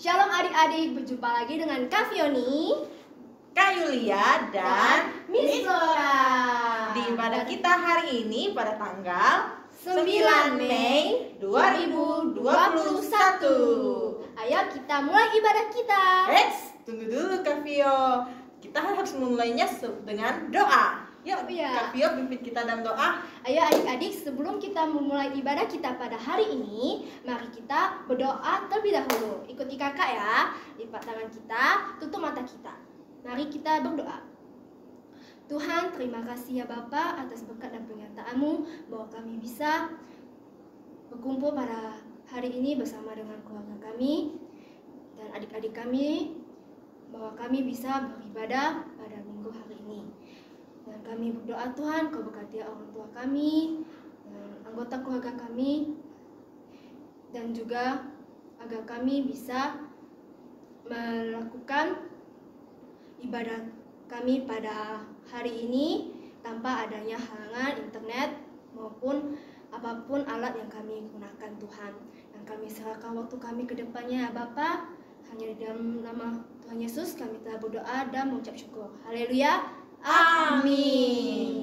Shalom adik-adik, berjumpa lagi dengan Kak Fioni, Kak Yulia, dan Miss Laura. Di ibadah kita hari ini pada tanggal 9 Mei 2021. Ayo kita mulai ibadah kita. Tunggu dulu Kak Fio. Kita harus memulainya dengan doa. Yuk, Iya. Kak Fio pimpin kita dalam doa. Ayo adik-adik, sebelum kita memulai ibadah kita pada hari ini, mari kita berdoa terlebih dahulu. Ikuti kakak ya, lipat tangan kita, tutup mata kita. Mari kita berdoa. Tuhan, terima kasih ya Bapa atas berkat dan penyertaan-Mu bahwa kami bisa berkumpul pada hari ini bersama dengan keluarga kami dan adik-adik kami, bahwa kami bisa beribadah pada minggu hari ini. Dan kami berdoa Tuhan, Kau berkati orang tua kami, dan anggota keluarga kami, dan juga agar kami bisa melakukan ibadah kami pada hari ini tanpa adanya halangan internet maupun apapun alat yang kami gunakan Tuhan. Dan kami serahkan waktu kami ke depannya ya Bapa. Hanya di dalam nama Tuhan Yesus kami telah berdoa dan mengucap syukur. Haleluya. Amin.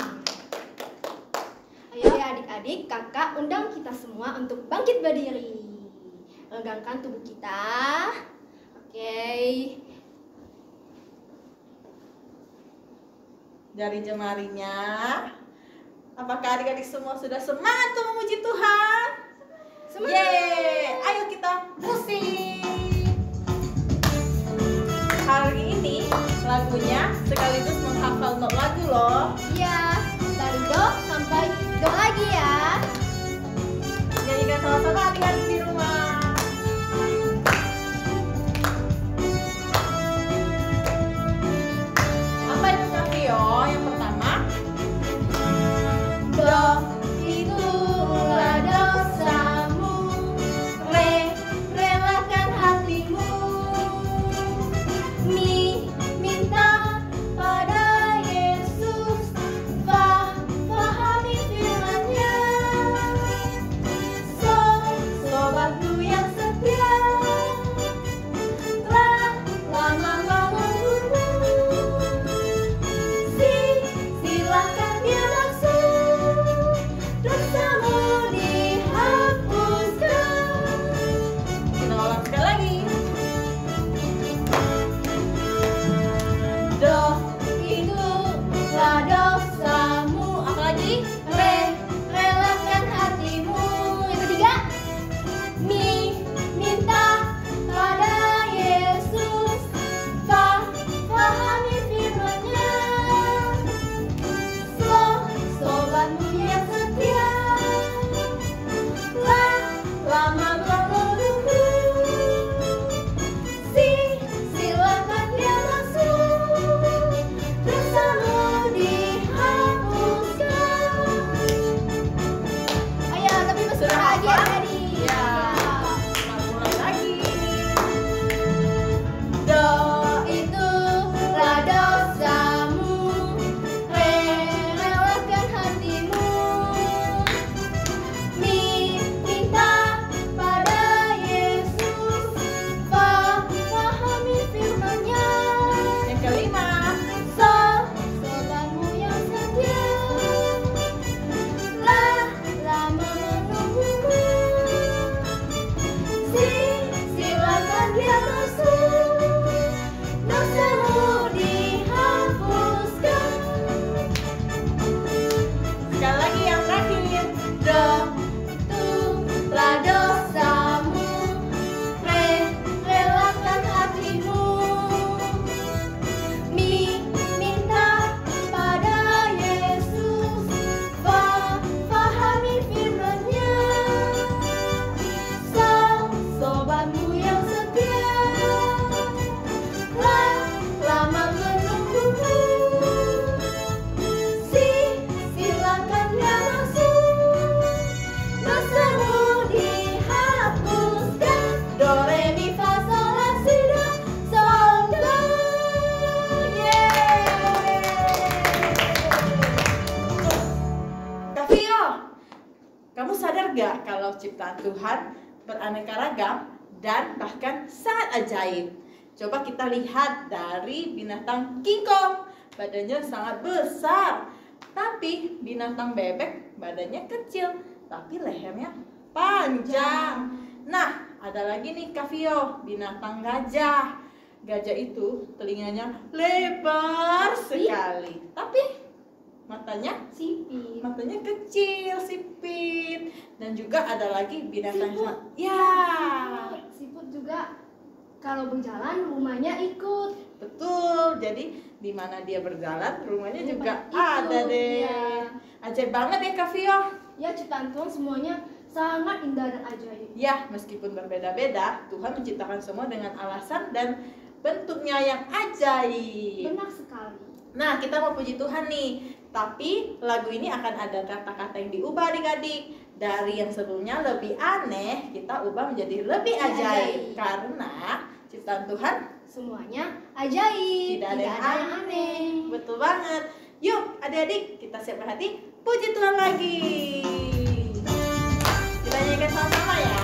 Ayo ya adik-adik, kakak undang kita semua untuk bangkit berdiri. Regangkan tubuh kita. Oke. Dari jemarinya. Apakah adik-adik semua sudah semangat untuk memuji Tuhan? Semangat. Yeay, ayo kita musik. Hari ini lagunya sekaligus menghafal not lagu loh. Iya, dari do sampai do lagi ya. Nyanyikan sama-sama adik-adik di rumah. Apa itu Kak Vio? Yang pertama, Do itulah dosamu, re relakan hatimu, mi minta pada Yesus, pahami firman-Nya, sobatku yang setia, telah lama menunggumu, silakan dia masuk, dosamu dihapuskan. kita ulang sekali lagi. Do itulah dosamu. Apa lagi? Relakan hatimu. Yang ketiga, minta pada Yesus, pahami firman-Nya, sobatmu yang setia, telah lama menunggu, silakan dia masuk, dosamu dihapuskan. Ayo lebih besar Sudah lagi hafal? adik. Ya. Kita mulai lagi. Do itulah dosamu, relakan hatimu, minta pada Yesus, pahami firman-Nya, Yang kelima, sobatmu yang setia, telah lama menunggu, silakan dia masuk, dosamu dihapuskan. sekali lagi yang terakhir. Do itulah dosamu, relakan hatimu, minta pada Yesus, pahami firman-Nya, sobatmu yang setia, telah lama menunggumu, silakan dia masuk, dosamu dihapuskan. Do re mi fa sol la si do sol do. Yeay. Kak Vio, kamu sadar gak kalau ciptaan Tuhan beraneka ragam dan bahkan sangat ajaib. Coba kita lihat dari binatang kingkong, badannya sangat besar. Tapi binatang bebek badannya kecil, tapi lehernya panjang. Nah, ada lagi nih Kak Vio, binatang gajah. Gajah itu telinganya lebar sekali, tapi matanya kecil, sipit. Dan juga ada lagi binatang siput juga kalau berjalan rumahnya ikut. Betul, jadi di mana dia berjalan rumahnya juga ikut, ada deh. ya. Ajaib banget ya Kak Vio. Ya, ciptaan Tuhan semuanya sangat indah dan ajaib. Ya, meskipun berbeda-beda, Tuhan menciptakan semua dengan alasan dan bentuknya yang ajaib. Benar sekali. Nah, kita mau puji Tuhan nih. Tapi lagu ini akan ada kata-kata yang diubah adik-adik. Dari yang sebelumnya lebih aneh, kita ubah menjadi lebih ajaib. Karena ciptaan Tuhan semuanya ajaib. Tidak ada yang aneh. Betul banget. Yuk adik-adik, kita siapkan hati puji Tuhan lagi. Kita nyanyikan sama-sama ya.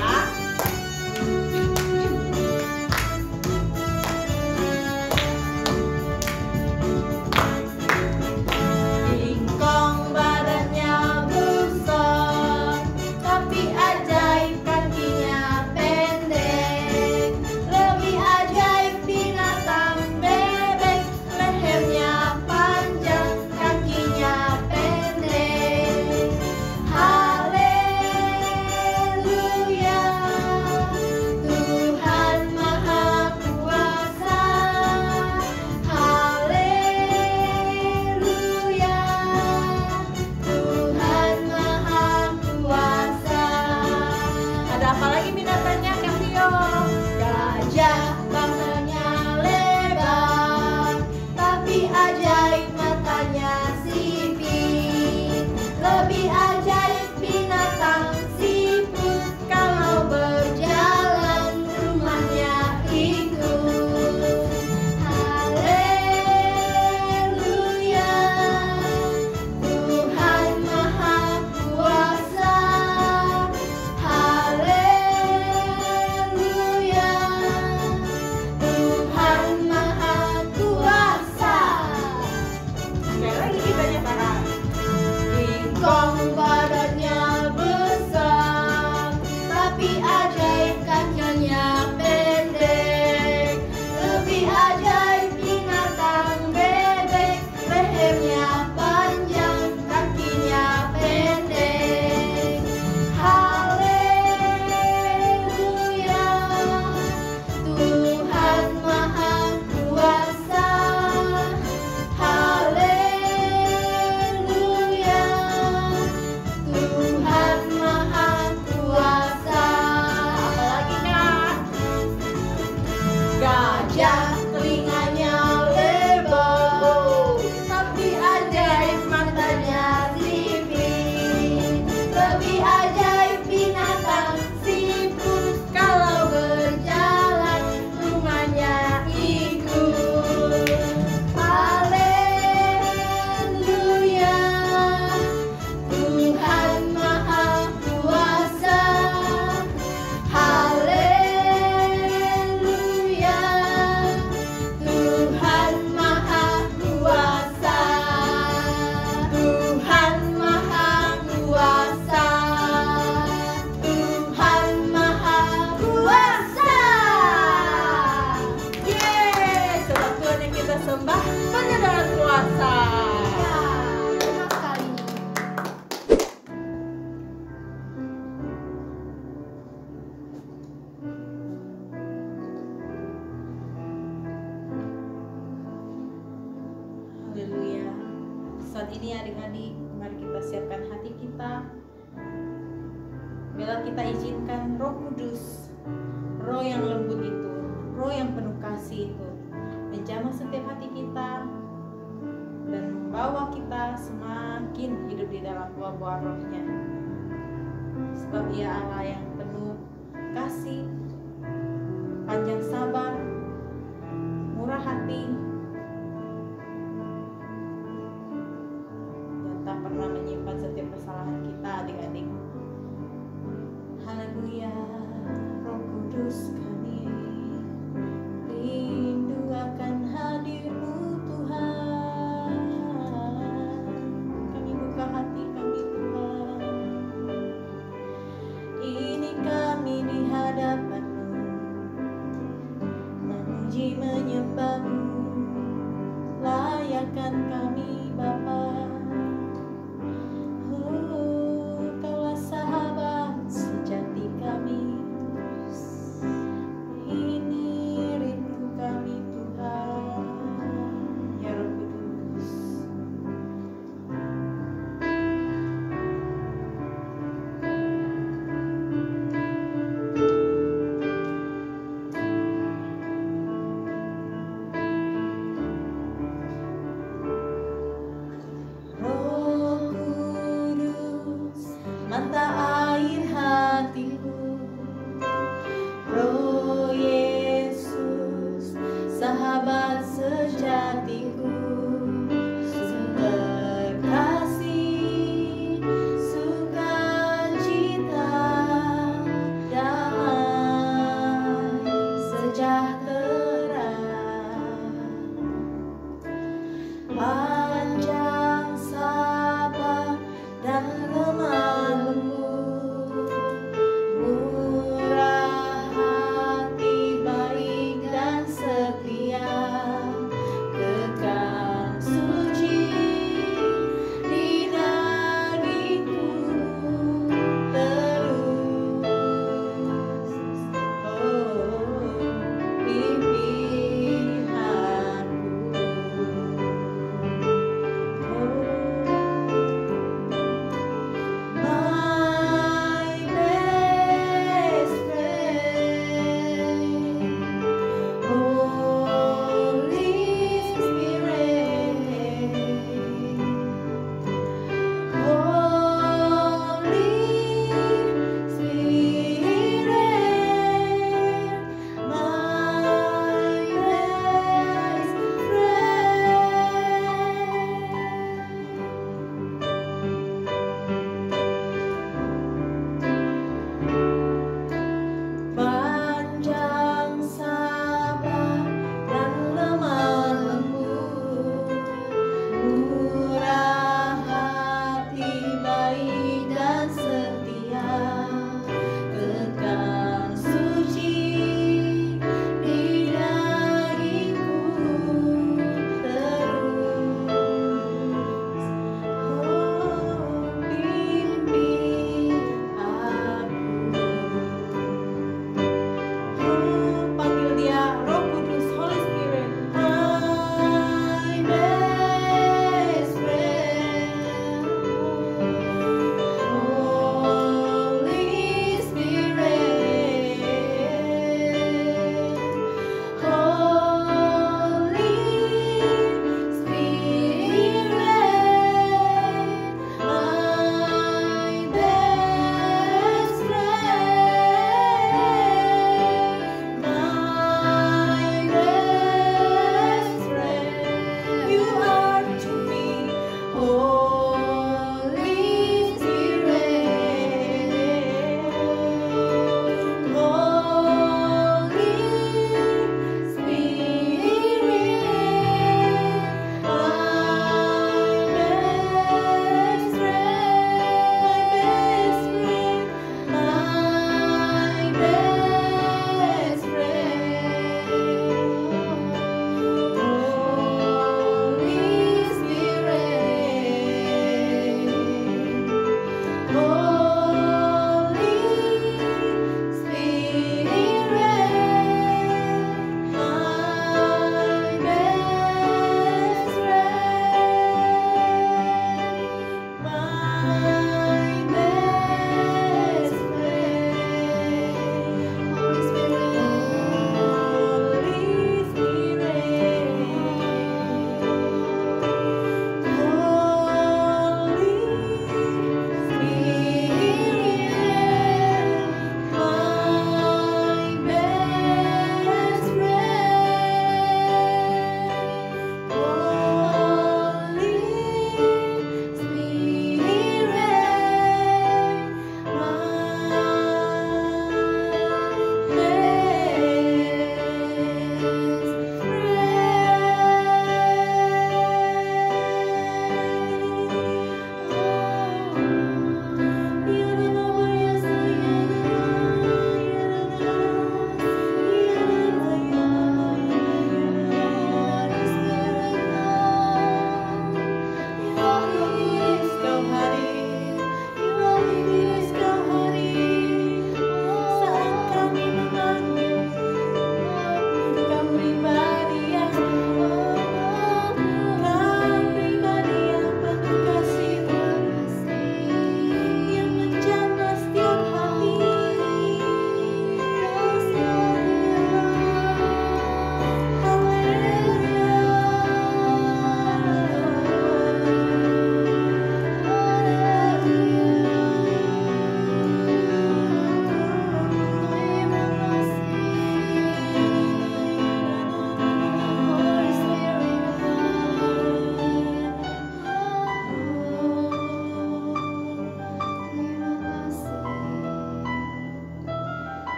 Kingkong badannya besar, tapi ajaib kakinya pendek. Lebih ajaib binatang bebek, lehernya panjang, kakinya pendek. Haleluya, Tuhan Maha Kuasa. Haleluya, Tuhan Maha Kuasa. Ada apa lagi binatangnya Kak Vio? Gajah badannya lebar, tapi ajaib matanya sipit. Lebih ajaib binatang siput, kalau berjalan rumahnya ikut. Haleluya, Tuhan Maha Kuasa. Haleluya, Tuhan Maha Kuasa. Sekali lagi kita nyatakan. Kingkong badannya besar, tapi ajaib kakinya pendek. Lebih ajaib binatang bebek, lehernya panjang, kakinya pendek. Haleluya, Tuhan Maha Kuasa. Haleluya, Tuhan Maha Kuasa. Apalagi Kak? Gajah telinganya lebar, tapi ajaib matanya sipit. Lebih ajaib binatang siput, kalau berjalan rumahnya ikut. Haleluya, Tuhan Maha Kuasa. Haleluya, Tuhan Maha Kuasa. Tuhan Maha Kuasa. Tuhan Maha Kuasa. Yeay, sebab Tuhan yang kita sembah benar dengan kuasa. Ya, benar sekali. Haleluya. Saat ini adik-adik, mari kita siapkan hati kita. Bila kita izinkan Roh Kudus, Roh yang lembut itu, Roh yang penuh kasih itu menjamah setiap hati kita dan membawa kita semakin hidup di dalam buah-buah Roh-Nya. Sebab Ia Allah yang penuh kasih, panjang sabar, murah hati, dan tak pernah menyimpan setiap kesalahan kita adik-adik. Haleluya, Roh Kudus. Kudus kami rindu akan hadir-Mu Tuhan. Kami buka hati kami Tuhan. Ini kami di hadapan-Mu, memuji menyembah-Mu. Layakkan kami Bapa. Kaulah sahabat sejati kami. Ini rindu kami Tuhan, ya Roh Kudus. Roh Kudus, mata air hatiku. Roh Yesus, sahabat sejatiku. Sumber kasih, sukacita, damai, sejahtera. Panjang sabar dan lemah lembut, murah hati, baik dan setia, kekal suci di dagingku terus. Oh,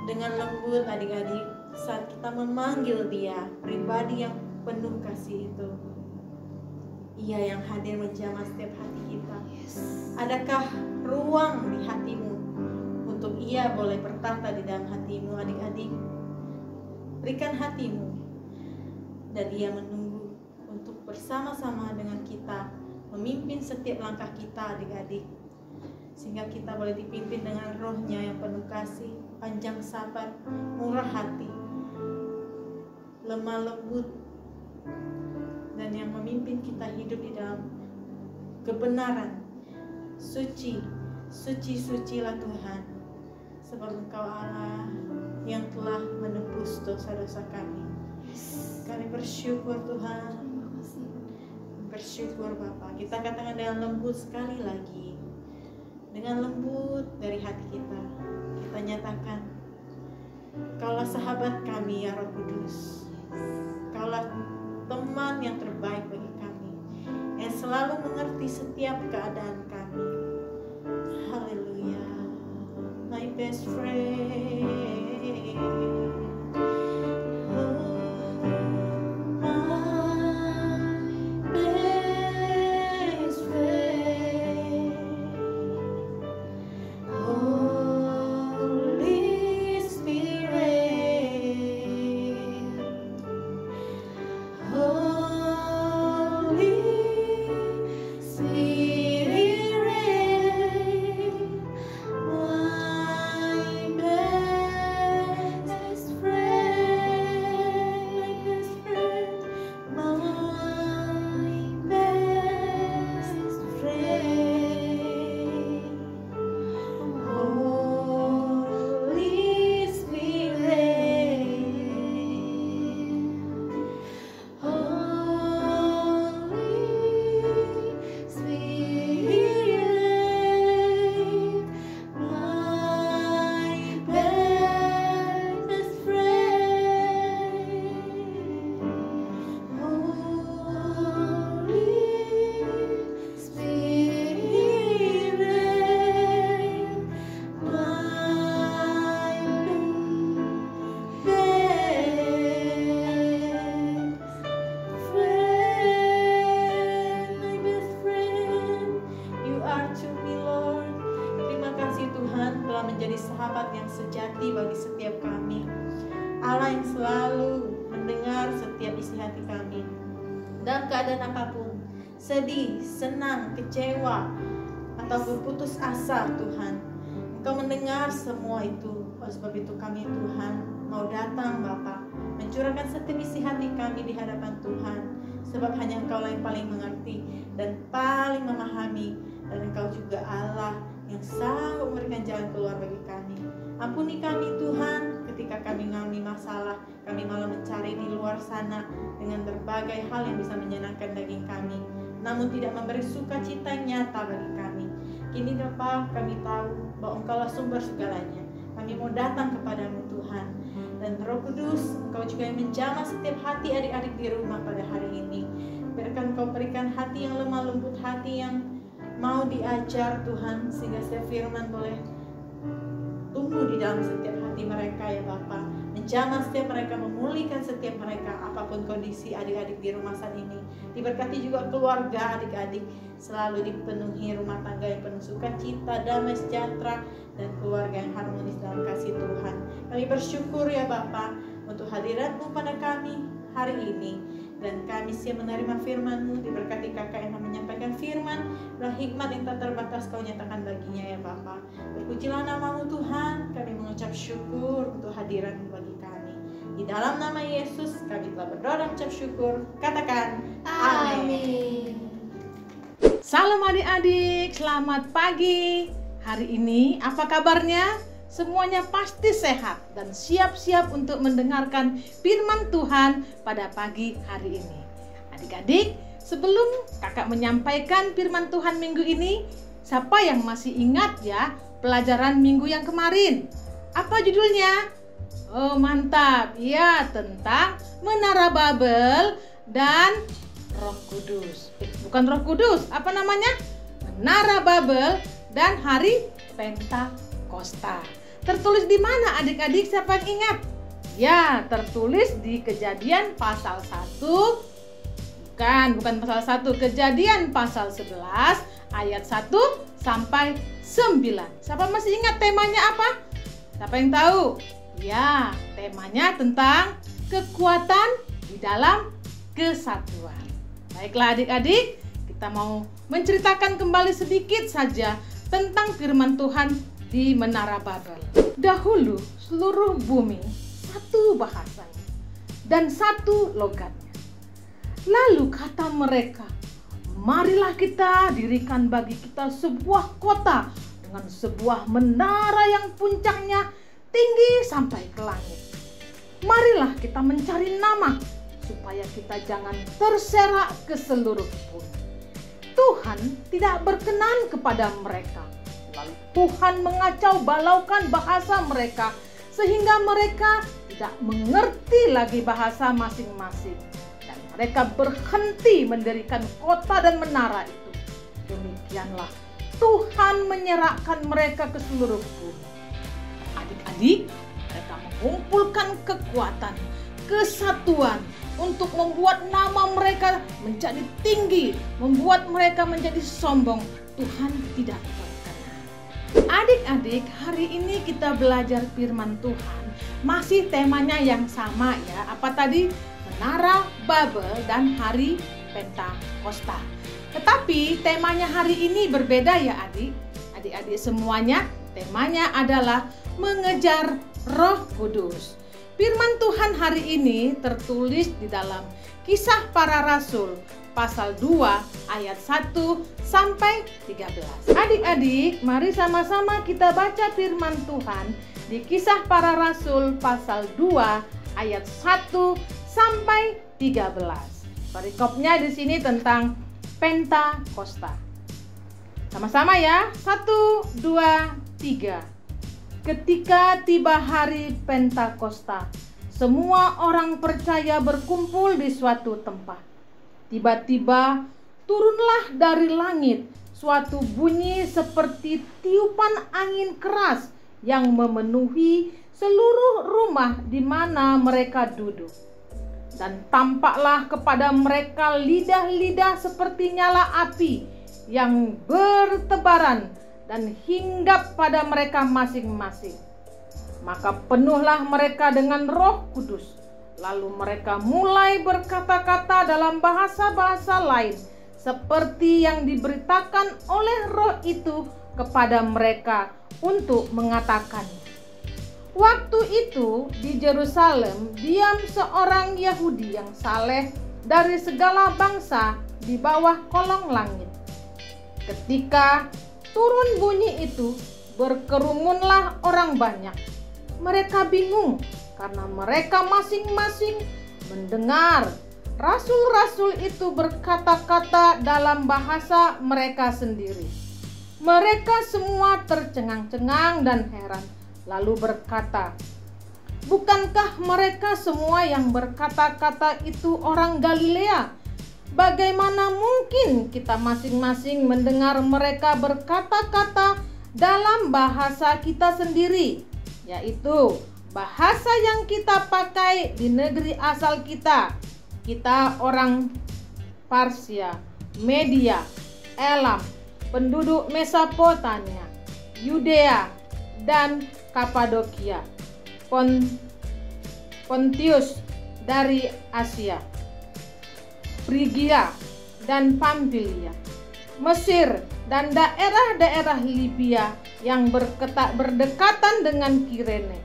dengan lembut adik-adik saat kita memanggil Dia, pribadi yang penuh kasih itu. Ia yang hadir menjamah setiap hati kita. Adakah ruang di hatimu untuk Ia boleh bertata di dalam hatimu, adik-adik? Berikan hatimu, dan Ia menunggu untuk bersama-sama dengan kita memimpin setiap langkah kita, adik-adik, sehingga kita boleh dipimpin dengan Roh-Nya yang penuh kasih, panjang sabar, murah hati, lemah lembut, dan yang memimpin kita hidup di dalam kebenaran. Suci, sucilah Tuhan, sebab Engkau Allah yang telah menebus dosa-dosa kami. Kami bersyukur Tuhan, bersyukur Bapa. Kita katakan dengan lembut sekali lagi, dengan lembut dari hati kita, kita nyatakan, Kaulah sahabat kami ya Roh Kudus, Kaulah teman yang terbaik bagi kami, yang selalu mengerti setiap keadaan kami. Haleluya, my best friend. Menjadi sahabat yang sejati bagi setiap kami. Allah yang selalu mendengar setiap isi hati kami. Dalam keadaan apapun, sedih, senang, kecewa, atau berputus asa, Tuhan, Engkau mendengar semua itu. Oleh sebab itu kami Tuhan mau datang Bapa, mencurahkan setiap isi hati kami di hadapan Tuhan. Sebab hanya Engkau yang paling mengerti dan paling memahami. Dan Engkau juga Allah yang sanggup memberikan jalan keluar bagi kami. Ampuni kami Tuhan ketika kami mengalami masalah, kami malah mencari di luar sana dengan berbagai hal yang bisa menyenangkan daging kami, namun tidak memberi sukacita yang nyata bagi kami. Kini Bapa, kami tahu bahwa Engkaulah sumber segalanya. Kami mau datang kepadamu Tuhan, dan Roh Kudus, Engkau juga yang menjamah setiap hati adik-adik di rumah pada hari ini. Biarkan Engkau berikan hati yang lemah lembut, hati yang mau diajar Tuhan, sehingga setiap firman boleh tumbuh di dalam setiap hati mereka ya Bapa. Menjamah setiap mereka, memulihkan setiap mereka apapun kondisi adik-adik di rumah saat ini. Diberkati juga keluarga adik-adik, selalu dipenuhi rumah tangga yang penuh sukacita, damai sejahtera, dan keluarga yang harmonis dalam kasih Tuhan. Kami bersyukur ya Bapa untuk hadirat-Mu pada kami hari ini, dan kami siap menerima firman-Mu. Diberkati kakak yang menyampaikan firman, dan hikmat yang tak terbatas Kau nyatakan baginya ya Bapa. Berpujilah nama-Mu Tuhan. Kami mengucap syukur untuk hadirat-Mu bagi kami. Di dalam nama Yesus kami telah berdoa dan mengucap syukur. Katakan amin. Salam adik-adik, selamat pagi. Hari ini apa kabarnya? Semuanya pasti sehat dan siap-siap untuk mendengarkan firman Tuhan pada pagi hari ini. Adik-adik, sebelum kakak menyampaikan firman Tuhan minggu ini, siapa yang masih ingat ya pelajaran minggu yang kemarin? Apa judulnya? Oh mantap, ya tentang Menara Babel dan Roh Kudus. Bukan Roh Kudus, apa namanya? Menara Babel dan Hari Pentakosta. Tertulis di mana adik-adik? Siapa yang ingat? Ya, tertulis di Kejadian pasal 1. Bukan pasal 1, Kejadian pasal 11 ayat 1 sampai 9. Siapa masih ingat temanya apa? Siapa yang tahu? Ya, temanya tentang kekuatan di dalam kesatuan. Baiklah adik-adik, kita mau menceritakan kembali sedikit saja tentang firman Tuhan di Menara Babel. Dahulu seluruh bumi satu bahasanya dan satu logatnya. Lalu kata mereka, marilah kita dirikan bagi kita sebuah kota dengan sebuah menara yang puncaknya tinggi sampai ke langit. Marilah kita mencari nama supaya kita jangan terserak ke seluruh bumi. Tuhan tidak berkenan kepada mereka. Lalu Tuhan mengacau balaukan bahasa mereka sehingga mereka tidak mengerti lagi bahasa masing-masing. Mereka berhenti mendirikan kota dan menara itu. Demikianlah Tuhan menyerahkan mereka ke seluruh bumi. Adik-adik, mereka mengumpulkan kekuatan, kesatuan untuk membuat nama mereka menjadi tinggi, membuat mereka menjadi sombong. Tuhan tidak berkenan. Adik-adik, hari ini kita belajar firman Tuhan. Masih temanya yang sama ya. Apa tadi? Menara Babel dan hari Pentakosta. Tetapi temanya hari ini berbeda ya adik-adik semuanya. Temanya adalah mengejar Roh Kudus. Firman Tuhan hari ini tertulis di dalam Kisah Para Rasul pasal 2 ayat 1 sampai 13. Adik-adik, mari sama-sama kita baca firman Tuhan di Kisah Para Rasul pasal 2 ayat 1 sampai 13. Perikopnya di sini tentang Pentakosta. Sama-sama ya. 1, 2, 3. Ketika tiba hari Pentakosta, semua orang percaya berkumpul di suatu tempat. Tiba-tiba turunlah dari langit suatu bunyi seperti tiupan angin keras yang memenuhi seluruh rumah di mana mereka duduk. Dan tampaklah kepada mereka lidah-lidah seperti nyala api yang bertebaran dan hinggap pada mereka masing-masing. Maka penuhlah mereka dengan Roh Kudus. Lalu mereka mulai berkata-kata dalam bahasa-bahasa lain seperti yang diberitakan oleh Roh itu kepada mereka untuk mengatakannya. Waktu itu di Yerusalem diam seorang Yahudi yang saleh dari segala bangsa di bawah kolong langit. Ketika turun bunyi itu, berkerumunlah orang banyak. Mereka bingung karena mereka masing-masing mendengar rasul-rasul itu berkata-kata dalam bahasa mereka sendiri. Mereka semua tercengang-cengang dan heran. Lalu berkata, bukankah mereka semua yang berkata-kata itu orang Galilea? Bagaimana mungkin kita masing-masing mendengar mereka berkata-kata dalam bahasa kita sendiri, yaitu bahasa yang kita pakai di negeri asal kita. Kita orang Parsia, Media, Elam, penduduk Mesopotamia, Yudea, dan Kapadokia, Pontius dari Asia, Frigia dan Pamfilia, Mesir dan daerah-daerah Libya yang berdekatan dengan Kirene,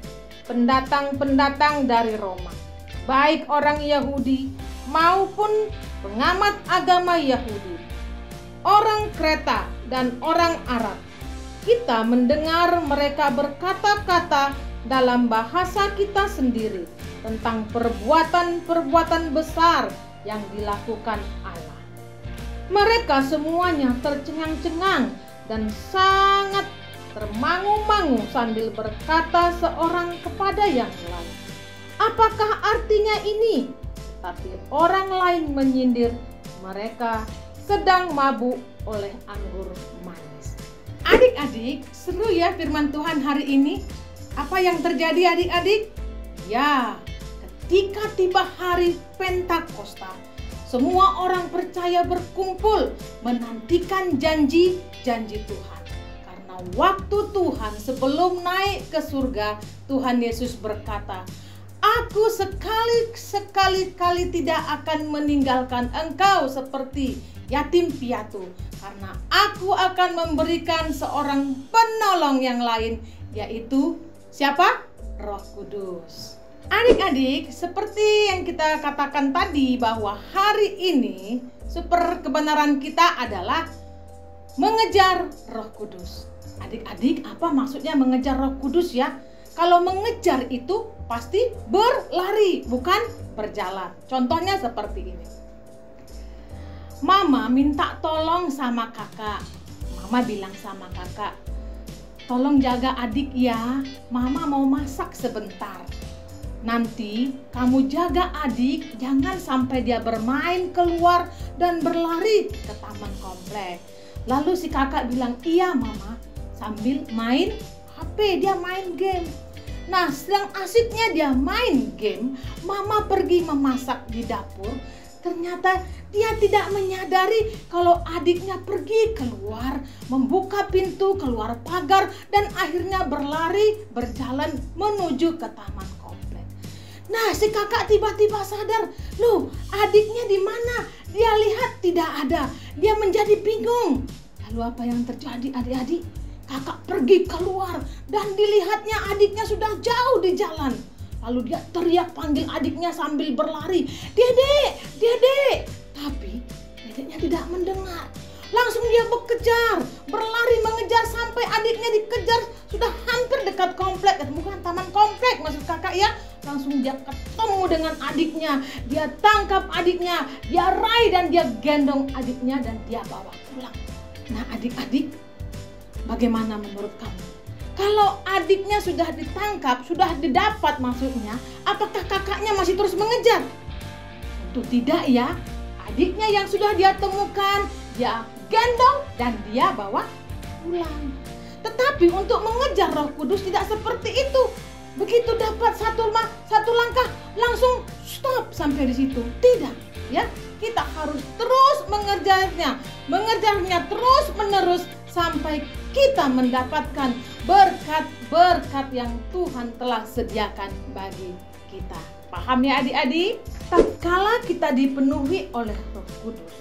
pendatang-pendatang dari Roma, baik orang Yahudi maupun pengamat agama Yahudi, orang Kreta dan orang Arab. Kita mendengar mereka berkata-kata dalam bahasa kita sendiri tentang perbuatan-perbuatan besar yang dilakukan Allah. Mereka semuanya tercengang-cengang dan sangat termangu-mangu sambil berkata seorang kepada yang lain, apakah artinya ini? Tapi orang lain menyindir, mereka sedang mabuk oleh anggur manis. Adik-adik, seru ya firman Tuhan hari ini. Apa yang terjadi adik-adik? Ya, ketika tiba hari Pentakosta, semua orang percaya berkumpul menantikan janji-janji Tuhan. Karena waktu Tuhan sebelum naik ke surga, Tuhan Yesus berkata, "Aku sekali-kali tidak akan meninggalkan engkau seperti yatim piatu, karena aku akan memberikan seorang penolong yang lain, yaitu siapa? Roh Kudus." Adik-adik, seperti yang kita katakan tadi bahwa hari ini super kebenaran kita adalah mengejar Roh Kudus. Adik-adik, apa maksudnya mengejar Roh Kudus ya? Kalau mengejar itu pasti berlari, bukan berjalan. Contohnya seperti ini. Mama minta tolong sama kakak. Mama bilang sama kakak, "Tolong jaga adik ya, Mama mau masak sebentar. Nanti kamu jaga adik, jangan sampai dia bermain keluar dan berlari ke taman komplek." Lalu si kakak bilang, "Iya Mama," sambil main HP, dia main game. Nah, sedang asiknya dia main game, Mama pergi memasak di dapur. Ternyata dia tidak menyadari kalau adiknya pergi keluar, membuka pintu, keluar pagar, dan akhirnya berlari, berjalan menuju ke taman komplek. Nah, si kakak tiba-tiba sadar, loh, adiknya di mana? Dia lihat tidak ada. Dia menjadi bingung. Lalu apa yang terjadi adik-adik? Kakak pergi keluar dan dilihatnya adiknya sudah jauh di jalan. Lalu dia teriak panggil adiknya sambil berlari, "Dedek, dedek!" Tapi dedeknya tidak mendengar. Langsung dia berlari mengejar sampai adiknya dikejar. Sudah hampir dekat komplek, bukan taman komplek maksud kakak ya. Langsung dia ketemu dengan adiknya. Dia tangkap adiknya, dia raih dan dia gendong adiknya dan dia bawa pulang. Nah adik-adik, bagaimana menurut kamu? Kalau adiknya sudah ditangkap, sudah didapat maksudnya, apakah kakaknya masih terus mengejar? Tentu tidak ya. Adiknya yang sudah dia temukan, dia gendong dan dia bawa pulang. Tetapi untuk mengejar Roh Kudus tidak seperti itu. Begitu dapat satu langkah, langsung stop sampai di situ. Tidak, ya. Kita harus terus mengejarnya terus menerus sampai kita mendapatkan berkat-berkat yang Tuhan telah sediakan bagi kita. Paham ya adik-adik? Tatkala kita dipenuhi oleh Roh Kudus,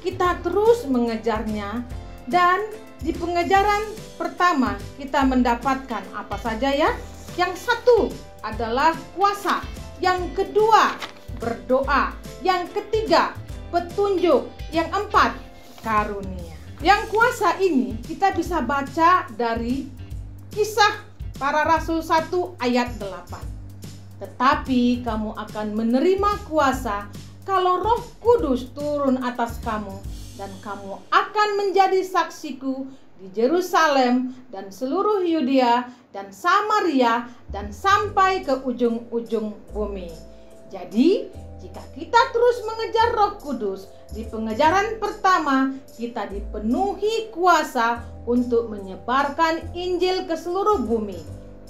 kita terus mengejarnya, dan di pengejaran pertama kita mendapatkan apa saja ya? Yang satu adalah kuasa, yang kedua berdoa, yang ketiga petunjuk, yang empat karunia. Yang kuasa ini kita bisa baca dari Kisah Para Rasul 1 ayat 8. Tetapi kamu akan menerima kuasa kalau Roh Kudus turun atas kamu, dan kamu akan menjadi saksiku di Yerusalem dan seluruh Yudea dan Samaria dan sampai ke ujung-ujung bumi. Jadi, jika kita terus mengejar Roh Kudus, di pengejaran pertama kita dipenuhi kuasa untuk menyebarkan Injil ke seluruh bumi.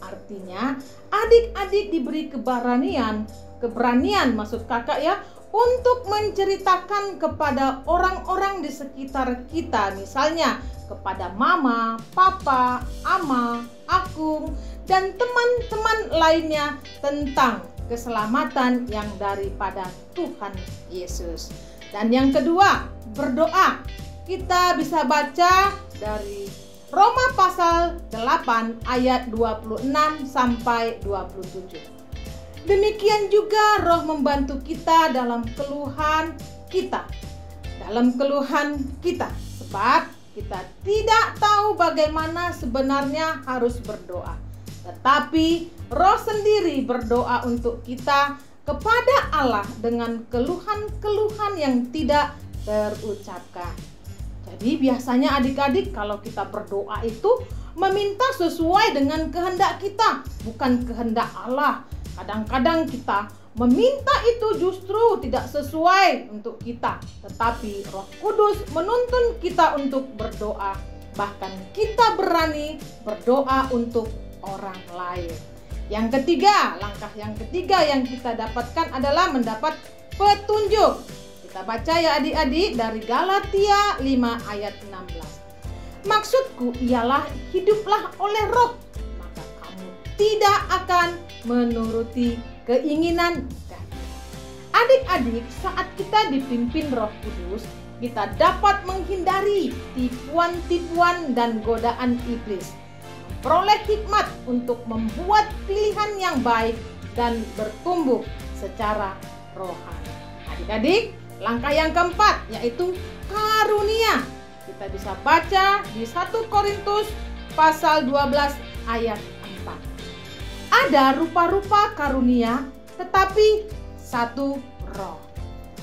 Artinya, adik-adik diberi keberanian maksud kakak ya, untuk menceritakan kepada orang-orang di sekitar kita, misalnya kepada mama, papa, ama, akung, dan teman-teman lainnya tentang keselamatan yang daripada Tuhan Yesus. Dan yang kedua, berdoa. Kita bisa baca dari Roma pasal 8 ayat 26 sampai 27. Demikian juga Roh membantu kita dalam keluhan kita. Sebab kita tidak tahu bagaimana sebenarnya harus berdoa. Tetapi Roh sendiri berdoa untuk kita kepada Allah dengan keluhan-keluhan yang tidak terucapkan. Jadi biasanya adik-adik kalau kita berdoa itu meminta sesuai dengan kehendak kita, bukan kehendak Allah. Kadang-kadang kita meminta itu justru tidak sesuai untuk kita, tetapi Roh Kudus menuntun kita untuk berdoa. Bahkan kita berani berdoa untuk orang lain. Yang ketiga, langkah yang ketiga yang kita dapatkan adalah mendapat petunjuk. Kita baca ya adik-adik dari Galatia 5 ayat 16. Maksudku ialah hiduplah oleh roh, maka kamu tidak akan menuruti keinginan daging. Adik-adik, saat kita dipimpin Roh Kudus, kita dapat menghindari tipuan-tipuan dan godaan iblis. Peroleh hikmat untuk membuat pilihan yang baik dan bertumbuh secara rohani. Adik-adik, langkah yang keempat yaitu karunia. Kita bisa baca di 1 Korintus pasal 12 ayat 4. Ada rupa-rupa karunia, tetapi satu roh.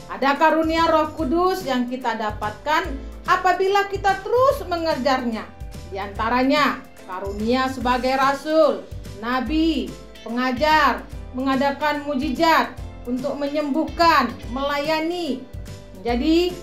Ada karunia Roh Kudus yang kita dapatkan apabila kita terus mengejarnya. Di antaranya karunia sebagai rasul, nabi, pengajar, mengadakan mujizat, untuk menyembuhkan, melayani, menjadi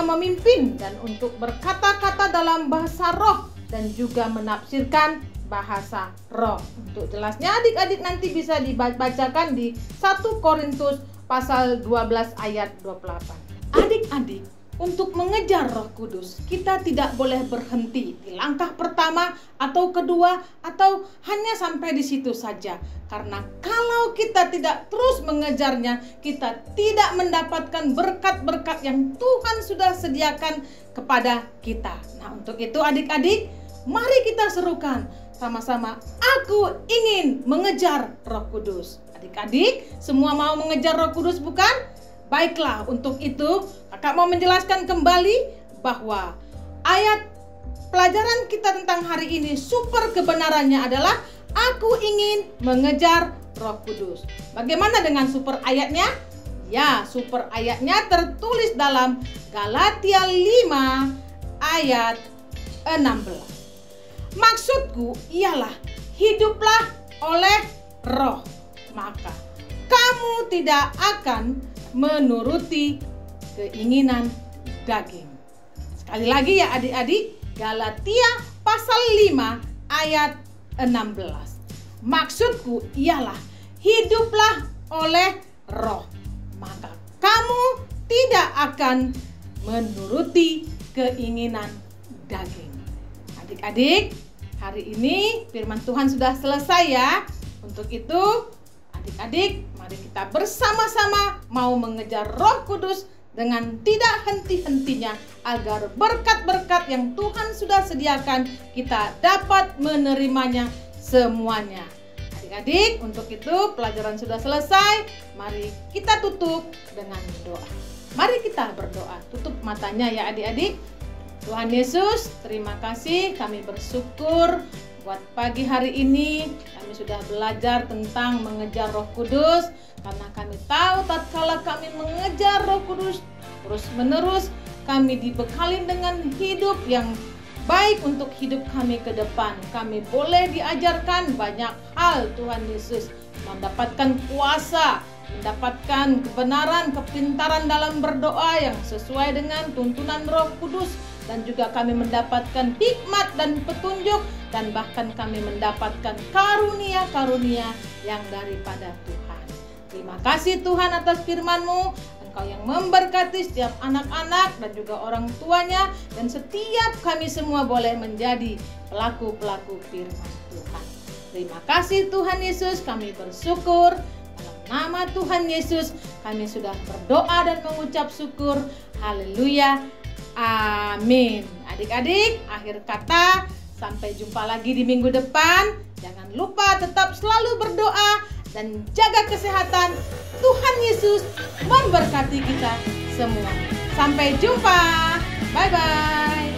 memimpin, dan untuk berkata-kata dalam bahasa roh dan juga menafsirkan bahasa roh. Untuk jelasnya adik-adik nanti bisa dibacakan di 1 Korintus pasal 12 ayat 28. Adik-adik, untuk mengejar Roh Kudus, kita tidak boleh berhenti di langkah pertama atau kedua atau hanya sampai di situ saja. Karena kalau kita tidak terus mengejarnya, kita tidak mendapatkan berkat-berkat yang Tuhan sudah sediakan kepada kita. Nah, untuk itu adik-adik, mari kita serukan sama-sama, aku ingin mengejar Roh Kudus. Adik-adik, semua mau mengejar Roh Kudus bukan? Baiklah, untuk itu kakak mau menjelaskan kembali bahwa ayat pelajaran kita tentang hari ini super kebenarannya adalah aku ingin mengejar Roh Kudus. Bagaimana dengan super ayatnya? Ya, super ayatnya tertulis dalam Galatia 5 ayat 16. Maksudku ialah hiduplah oleh roh, maka kamu tidak akan menuruti keinginan daging. Sekali lagi ya adik-adik, Galatia pasal 5 ayat 16. Maksudku ialah hiduplah oleh roh, maka kamu tidak akan menuruti keinginan daging. Adik-adik, hari ini firman Tuhan sudah selesai ya. Untuk itu adik-adik, mari kita bersama-sama mau mengejar Roh Kudus dengan tidak henti-hentinya agar berkat-berkat yang Tuhan sudah sediakan kita dapat menerimanya semuanya. Adik-adik, untuk itu pelajaran sudah selesai. Mari kita tutup dengan doa. Mari kita berdoa. Tutup matanya ya adik-adik. Tuhan Yesus, terima kasih, kami bersyukur buat pagi hari ini kami sudah belajar tentang mengejar Roh Kudus, karena kami tahu tatkala kami mengejar Roh Kudus terus menerus, kami dibekali dengan hidup yang baik untuk hidup kami ke depan. Kami boleh diajarkan banyak hal Tuhan Yesus, mendapatkan kuasa, mendapatkan kebenaran, kepintaran dalam berdoa yang sesuai dengan tuntunan Roh Kudus, dan juga kami mendapatkan hikmat dan petunjuk, dan bahkan kami mendapatkan karunia-karunia yang daripada Tuhan. Terima kasih Tuhan atas firman-Mu. Engkau yang memberkati setiap anak-anak dan juga orang tuanya, dan setiap kami semua boleh menjadi pelaku-pelaku firman Tuhan. Terima kasih Tuhan Yesus, kami bersyukur. Dalam nama Tuhan Yesus kami sudah berdoa dan mengucap syukur. Haleluya. Amin. Adik-adik, akhir kata, sampai jumpa lagi di minggu depan. Jangan lupa tetap selalu berdoa dan jaga kesehatan. Tuhan Yesus memberkati kita semua. Sampai jumpa. Bye-bye.